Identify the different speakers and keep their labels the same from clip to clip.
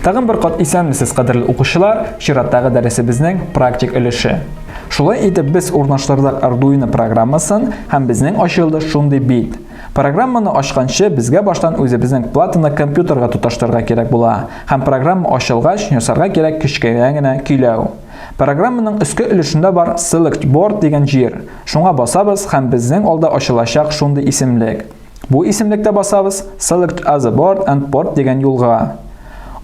Speaker 1: Тагын бер кат исәнмесез, кадерле укучылар, чираттагы дәресебезнең практик өлеше. Шулай итеп без урнаштырдык Arduino программасын һәм безнең ачылды шундый бит. Программаны ачканчы безгә баштан үзебезнең платаны компьютерга тоташтырырга кирәк була. Һәм программа ачылгач ясарга кирәк кечкенә генә көйләү. Программаның өске өлешендә бар Select Board дигән җир. Шуңа басабыз һәм безнең алда ачылачак шундый исемлек. Бу исемлектә басабыз Select as a Board and Port дигән юлга.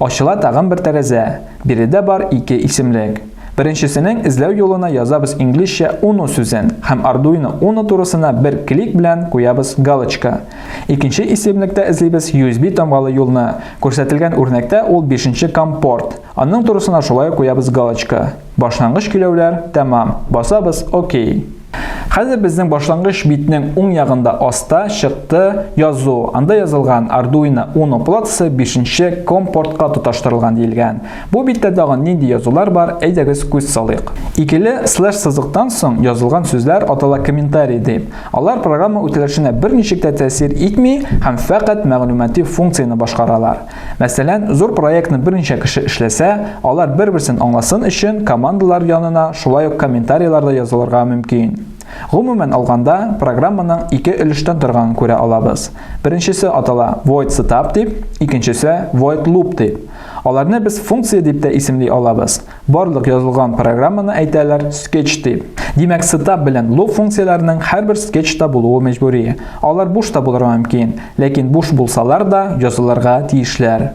Speaker 1: Ачыла тагын бер тәрәзә. Биредә бар 2 исемлек. Беренчесенең эзләү юлына язабыз инглизчә Uno сүзен һәм Arduino Uno турысына бер клик белән куябыз галочка. Икенче исемлектә эзлибез USB тамгалы юлны. Күрсәтелгән үрнәктә ул 5нче компорт. Аның турысына шулай куябыз галочка. Башлангыч көйләүләр тәмам. Басабыз ОК. Хәзер безнең башлангыч битнең уң ягында аста чыкты язу. Анда язылган Arduino Uno платасы 5нче компортка тоташтырылган диелгән. Бу биттә дагы нинди язулар бар, әйдәгез күз салыйк. Икеле слэш сызыктан соң язылган сүзләр атала комментарий дип. Алар программа үтәлешенә берничек тә тәэсир итми һәм фақат мәгълүмати функцияны башкаралар. Мәсәлән, зур проектны берничә кеше эшләсә, алар бер-берсен аңласын өчен командалар янына шулай ук комментарийлар да язылырга мөмкин. Гомумән алганда, программаның 2 өлештән торганын күрә алабыз. Беренчесе атала void setup дип, икенчесе void loop дип. Аларны без функция дип тә исемли алабыз. Барлык язылган программаны әйтәләр sketch дип. Димәк, setup белән loop функцияләренең һәрбер sketchта булуы мәҗбүри. Алар буш та булырга мөмкин, ләкин буш булсалар да язылырга тиешләр.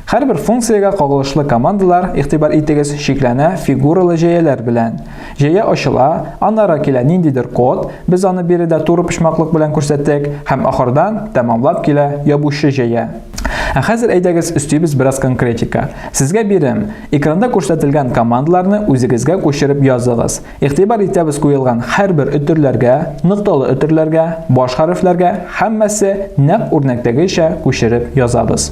Speaker 1: Һәрбер функциягә кагылышлы командалар, игътибар итегез, шикләнә фигуралы җәяләр белән. Җәя ачыла, аннары килә ниндидер код, без аны биредә туры почмаклык белән күрсәттек һәм ахырдан тәмамлап килә ябучы җәя. Хәзер әйдәгез өстибез бераз конкретика. Сезгә бирәм, экранда күрсәтелгән командаларны үзегезгә күчереп языгыз. Игътибар итәбез куелган һәрбер өтерләргә, нокталы өтерләргә, баш хәрефләргә һәммәсе нәкъ үрнәктәгечә күчереп язабыз.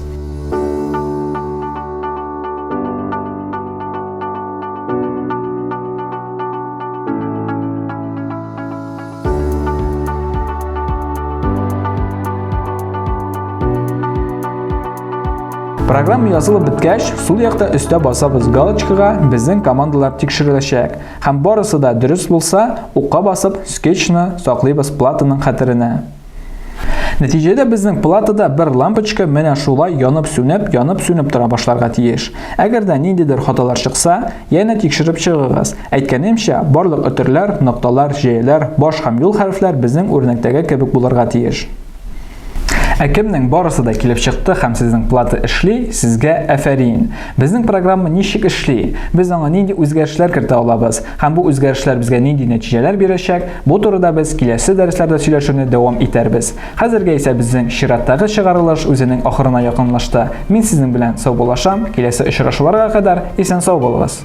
Speaker 1: Программа язылып беткәч, сул якта өстә басабыз галочкага, безнең командалар тикшереләчәк. Һәм барысы да дөрес булса, укка басып, скетчны саклыйбыз платаның хәтеренә. Нәтиҗәдә безнең платада бер лампочка менә шулай янып-сүнеп тора башларга тиеш. Әгәр дә ниндидер хаталар чыкса, янә тикшереп чыгыгыз. Әйткәнемчә, барлык өтерләр, нокталар, җәяләр, баш һәм юл хәрефләр безнең үрнәктәге кебек булырга тиеш. Кемнең барысы да килеп чыкты һәм сезнең плата эшли, сезгә афәрин. Безнең программа ничек эшли? Без аңа нинди үзгәрешләр кертә алабыз һәм бу үзгәрешләр безгә нинди нәтиҗәләр бирәчәк? Бу турыда без киләсе дәресләрдә сөйләшүне дәвам итәрбез. Хәзергә исә безнең чираттагы чыгарылыш үзенең ахырына якынлашты. Мин сезнең белән сау булашам. Киләсе очрашуларга кадәр исән сау булыгыз.